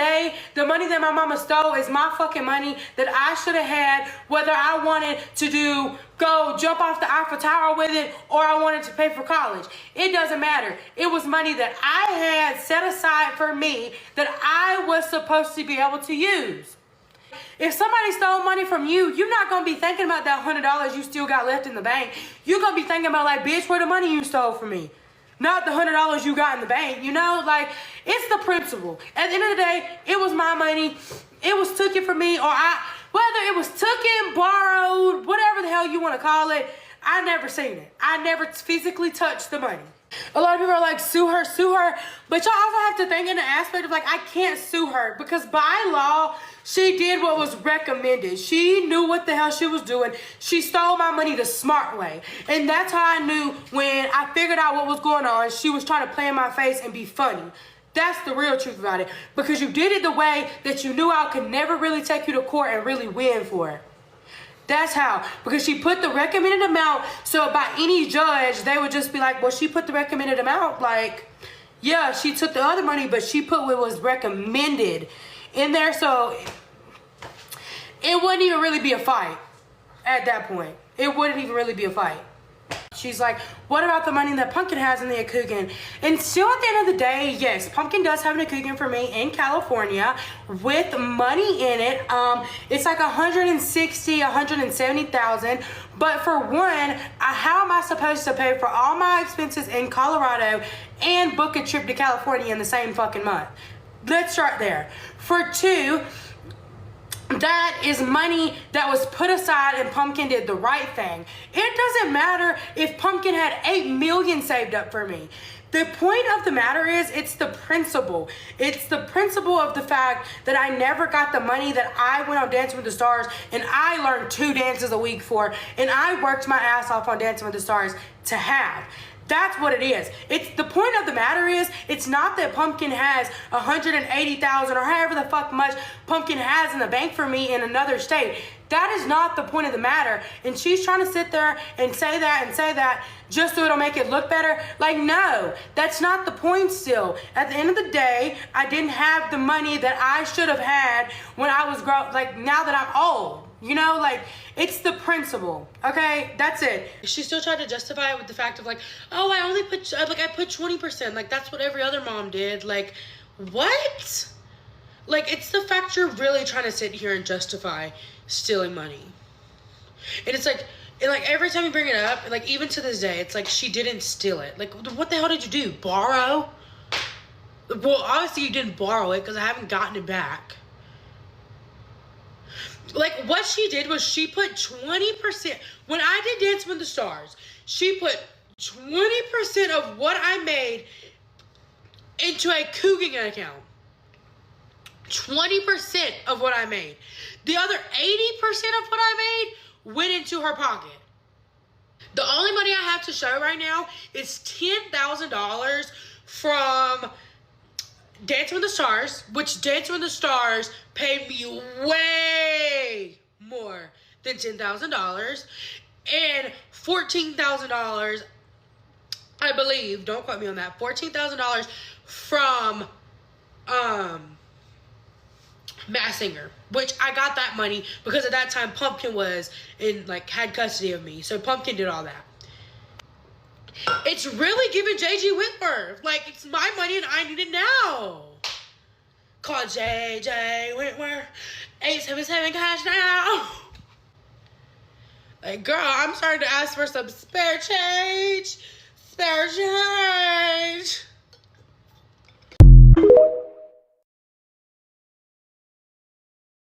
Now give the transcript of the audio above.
day, the money that my mama stole is my fucking money that I should have had, whether I wanted to go jump off the Eiffel Tower with it or I wanted to pay for college. It doesn't matter. It was money that I had set aside for me that I was supposed to be able to use. If somebody stole money from you, you're not going to be thinking about that $100 you still got left in the bank. You're going to be thinking about, like, bitch, where the money you stole from me? Not the $100 you got in the bank, you know? Like, it's the principle. At the end of the day, it was my money. It was taken from me, or whether it was taken, borrowed, whatever the hell you want to call it, I never seen it. I never physically touched the money. A lot of people are like, sue her, but y'all also have to think in the aspect of, like, I can't sue her because by law, she did what was recommended. She knew what the hell she was doing. She stole my money the smart way. And that's how I knew when I figured out what was going on, she was trying to play in my face and be funny. That's the real truth about it. Because you did it the way that you knew I could never really take you to court and really win for it. That's how. Because she put the recommended amount, so by any judge, they would just be like, well, she put the recommended amount. Like, yeah, she took the other money, but she put what was recommended in there, so it wouldn't even really be a fight at that point. It wouldn't even really be a fight. She's like, what about the money that Pumpkin has in the Akugan? And still at the end of the day, yes, Pumpkin does have an Akugan for me in California with money in it. It's like 160, 170,000. But for one, how am I supposed to pay for all my expenses in Colorado and book a trip to California in the same fucking month? Let's start there. For two, that is money that was put aside and Pumpkin did the right thing. It doesn't matter if Pumpkin had $8 million saved up for me. The point of the matter is, it's the principle. It's the principle of the fact that I never got the money that I went on Dancing with the Stars and I learned 2 dances a week for, and I worked my ass off on Dancing with the Stars to have. That's what it is. It's the point of the matter is, it's not that Pumpkin has 180,000 or however the fuck much Pumpkin has in the bank for me in another state. That is not the point of the matter. And she's trying to sit there and say that just so it'll make it look better. Like, no, that's not the point still. At the end of the day, I didn't have the money that I should have had when I was now that I'm old. You know, like, it's the principle, okay? That's it. She still tried to justify it with the fact of, like, oh, I only put, I put 20%. Like, that's what every other mom did. Like, what? Like, it's the fact you're really trying to sit here and justify stealing money. And it's like, every time you bring it up, like, even to this day, it's like she didn't steal it. Like, what the hell did you do? Borrow? Well, obviously you didn't borrow it because I haven't gotten it back. Like, what she did was she put 20%. When I did Dancing with the Stars, she put 20% of what I made into a Coogan account. 20% of what I made. The other 80% of what I made went into her pocket. The only money I have to show right now is $10,000 from Dancing with the Stars, which Dancing with the Stars paid me way more than $10,000, and $14,000, I believe, don't quote me on that, $14,000 from Masked Singer, which I got that money because at that time Pumpkin was had custody of me, so Pumpkin did all that. It's really giving JG Whitworth. Like, it's my money and I need it now. Call JJ Whitworth. 877 cash now. Like, girl, I'm starting to ask for some spare change. Spare change.